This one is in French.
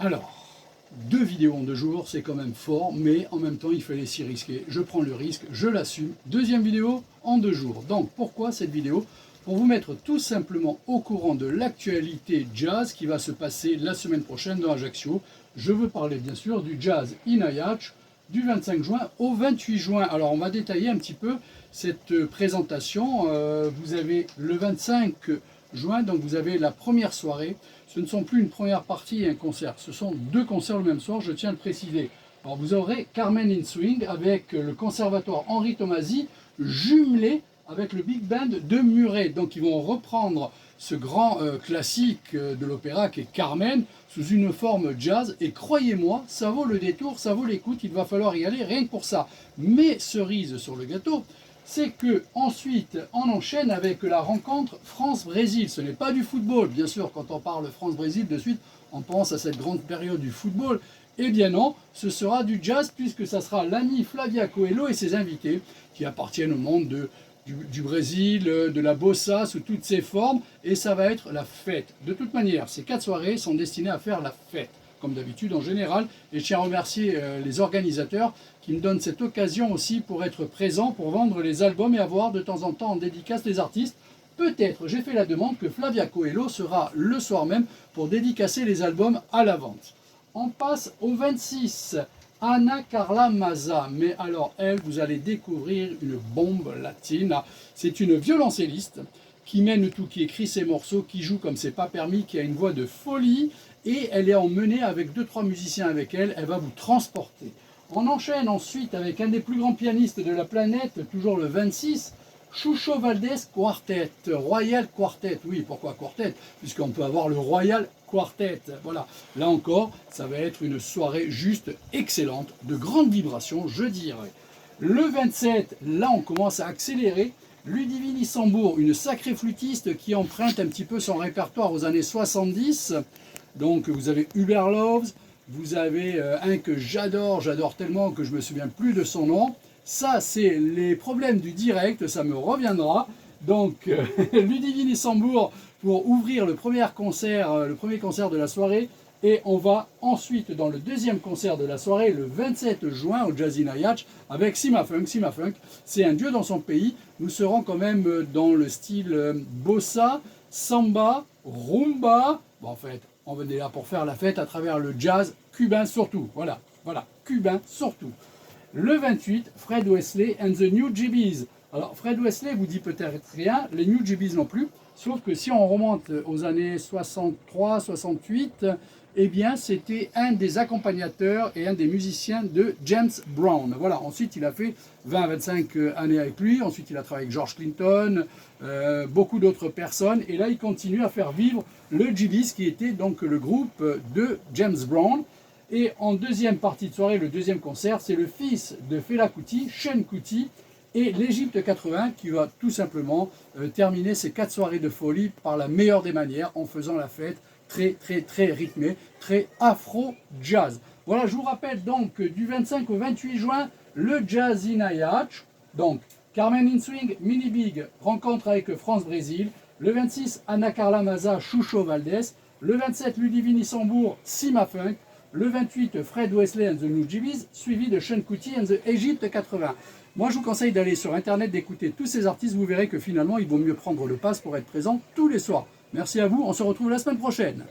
Alors, 2 vidéos en 2 jours, c'est quand même fort, mais en même temps, il fallait s'y risquer. Je prends le risque, je l'assume. Deuxième vidéo en 2 jours. Donc, pourquoi cette vidéo? Pour vous mettre tout simplement au courant de l'actualité jazz qui va se passer la semaine prochaine dans Ajaccio. Je veux parler bien sûr du Jazz in Ajaccio du 25 juin au 28 juin. Alors, on va détailler un petit peu cette présentation. Vous avez le 25 juin, donc vous avez la première soirée. Ce ne sont plus une première partie et un concert, ce sont 2 concerts le même soir, je tiens à le préciser. Alors vous aurez Carmen in Swing avec le conservatoire Henri Tomasi jumelé avec le big band de Muret. Donc ils vont reprendre ce grand classique de l'opéra qui est Carmen sous une forme jazz, et croyez-moi, ça vaut le détour, ça vaut l'écoute, il va falloir y aller rien que pour ça. Mais cerise sur le gâteau, c'est que ensuite on enchaîne avec la rencontre France-Brésil. Ce n'est pas du football, bien sûr, quand on parle France-Brésil, de suite on pense à cette grande période du football. Eh bien non, ce sera du jazz, puisque ça sera l'ami Flavia Coelho et ses invités qui appartiennent au monde du Brésil, de la bossa sous toutes ses formes, et ça va être la fête. De toute manière, ces 4 soirées sont destinées à faire la fête, comme d'habitude en général, et je tiens à remercier les organisateurs qui me donnent cette occasion aussi pour être présent, pour vendre les albums et avoir de temps en temps en dédicace les artistes. Peut-être, j'ai fait la demande, que Flavia Coelho sera le soir même pour dédicacer les albums à la vente. On passe au 26, Ana Carla Maza. Mais alors elle, vous allez découvrir une bombe latine. C'est une violoncelliste qui mène tout, qui écrit ses morceaux, qui joue comme c'est pas permis, qui a une voix de folie, et elle est emmenée avec 2-3 musiciens avec elle, elle va vous transporter. On enchaîne ensuite avec un des plus grands pianistes de la planète, toujours le 26, Chucho Valdés Quartet, Royal Quartet. Oui, pourquoi Quartet? Puisqu'on peut avoir le Royal Quartet. Voilà, là encore, ça va être une soirée juste excellente, de grande vibration, je dirais. Le 27, là on commence à accélérer. Ludivine Issambourg, une sacrée flûtiste qui emprunte un petit peu son répertoire aux années 70. Donc vous avez Hubert Loves, vous avez un que j'adore tellement que je me souviens plus de son nom. Ça, c'est les problèmes du direct, ça me reviendra. Donc, Ludivine Issambourg pour ouvrir le premier concert de la soirée. Et on va ensuite dans le deuxième concert de la soirée, le 27 juin au Jazz in Ajaccio, avec Sima Funk. Sima Funk, c'est un dieu dans son pays. Nous serons quand même dans le style bossa, samba, rumba. Bon, en fait, on venait là pour faire la fête à travers le jazz cubain surtout. Voilà, cubain surtout. Le 28, Fred Wesley and the New GBs. Alors, Fred Wesley vous dit peut-être rien, les New GBs non plus, sauf que si on remonte aux années 63, 68, eh bien, c'était un des accompagnateurs et un des musiciens de James Brown. Voilà, ensuite, il a fait 20-25 années avec lui, ensuite, il a travaillé avec George Clinton, beaucoup d'autres personnes, et là, il continue à faire vivre le GBs, qui était donc le groupe de James Brown. Et en deuxième partie de soirée, le deuxième concert, c'est le fils de Fela Kuti, Sean Kuti, et l'Égypte 80 qui va tout simplement terminer ces 4 soirées de folie par la meilleure des manières, en faisant la fête très rythmée, très afro-jazz. Voilà, je vous rappelle donc du 25 au 28 juin, le Jazz in Ajaccio. Donc, Carmen in Swing, Mini Big, rencontre avec France-Brésil. Le 26, Ana Carla Maza, Chucho Valdés. Le 27, Ludivine Issambourg, Sima Funk. Le 28, Fred Wesley and the New GBs, suivi de Sean Kuti and the Egypt 80. Moi, je vous conseille d'aller sur Internet, d'écouter tous ces artistes. Vous verrez que finalement, il vaut mieux prendre le pass pour être présent tous les soirs. Merci à vous, on se retrouve la semaine prochaine.